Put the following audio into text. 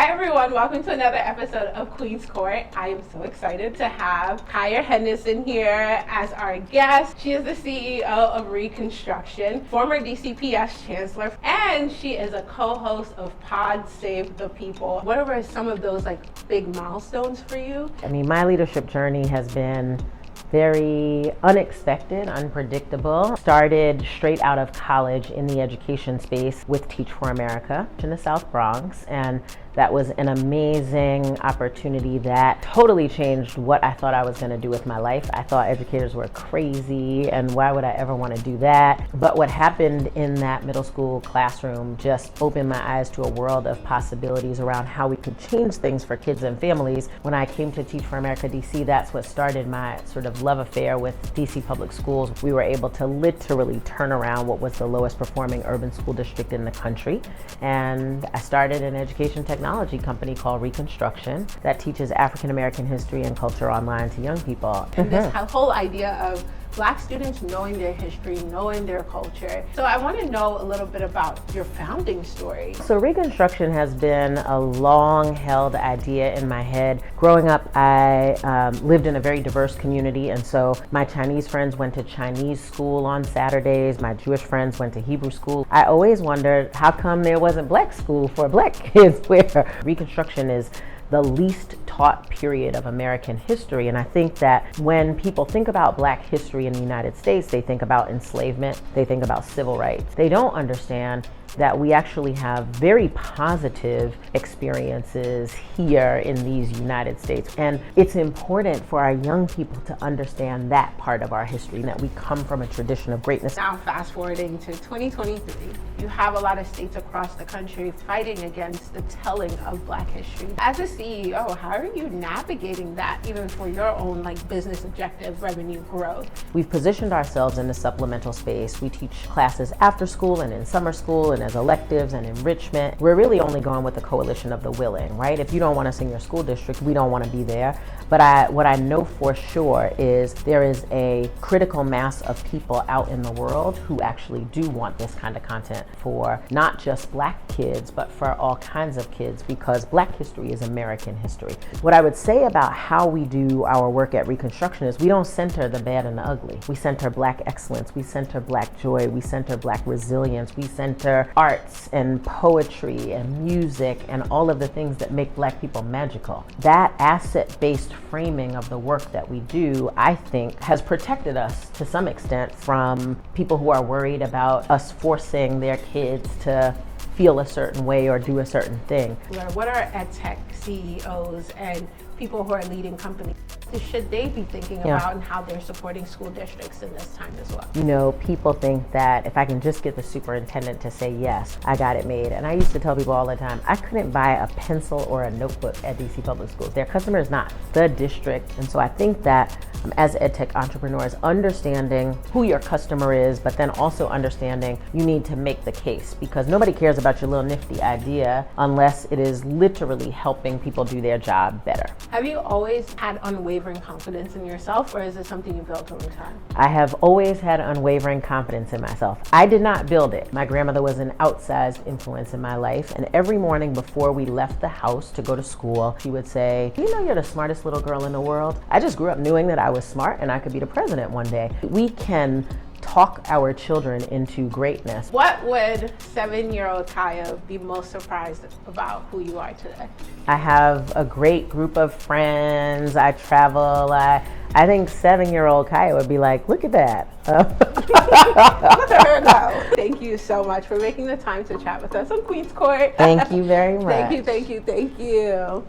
Hi everyone, welcome to another episode of Queen's Court. I am so excited to have Kaya Henderson here as our guest. She is the CEO of Reconstruction, former DCPS Chancellor, and she is a co-host of Pod Save the People. What are some of those big milestones for you? I mean, my leadership journey has been very unexpected, unpredictable. Started straight out of college in the education space with Teach for America in the South Bronx, and that was an amazing opportunity that totally changed what I thought I was going to do with my life. I thought educators were crazy and why would I ever want to do that? But what happened in that middle school classroom just opened my eyes to a world of possibilities around how we could change things for kids and families. When I came to Teach for America DC, that's what started my sort of love affair with DC public schools. We were able to literally turn around what was the lowest performing urban school district in the country. And I started an education technology company called Reconstruction that teaches African American history and culture online to young people. And this whole idea of Black students knowing their history, knowing their culture. So I want to know a little bit about your founding story. So Reconstruction has been a long-held idea in my head. Growing up, I lived in a very diverse community, and so my Chinese friends went to Chinese school on Saturdays. My Jewish friends went to Hebrew school. I always wondered how come there wasn't Black school for Black kids, where Reconstruction is the least taught period of American history. And I think that when people think about Black history in the United States, they think about enslavement, they think about civil rights. They don't understand that we actually have very positive experiences here in these United States. And it's important for our young people to understand that part of our history, that we come from a tradition of greatness. Now fast forwarding to 2023, you have a lot of states across the country fighting against the telling of Black history. As a CEO, how are you navigating that even for your own business objective, revenue growth? We've positioned ourselves in the supplemental space. We teach classes after school and in summer school and as electives and enrichment. We're really only going with the coalition of the willing, right? If you don't want us in your school district, we don't want to be there. But what I know for sure is there is a critical mass of people out in the world who actually do want this kind of content for not just Black kids, but for all kinds of kids, because Black history is American history. What I would say about how we do our work at Reconstruction is we don't center the bad and the ugly. We center Black excellence, we center Black joy, we center Black resilience, we center arts and poetry and music and all of the things that make Black people magical. That asset-based framing of the work that we do, I think, has protected us to some extent from people who are worried about us forcing their kids to feel a certain way or do a certain thing. What are EdTech CEOs and people who are leading companies, should they be thinking about and how they're supporting school districts in this time as well? You know, people think that if I can just get the superintendent to say yes, I got it made. And I used to tell people all the time, I couldn't buy a pencil or a notebook at DC Public Schools. Their customer is not the district. And so I think that as EdTech entrepreneurs, understanding who your customer is, but then also understanding you need to make the case, because nobody cares about your little nifty idea unless it is literally helping people do their job better. Have you always had unwavering confidence in yourself, or is it something you built over time? I have always had unwavering confidence in myself. I did not build it. My grandmother was an outsized influence in my life, and every morning before we left the house to go to school, she would say, "You know you're the smartest little girl in the world." I just grew up knowing that I was smart and I could be the president one day. We can talk our children into greatness. What would 7-year-old Kaya be most surprised about who you are today? I have a great group of friends. I travel. I think 7-year-old Kaya would be like, look at that. Look at her go. Thank you so much for making the time to chat with us on Queen's Court. Thank you very much. Thank you.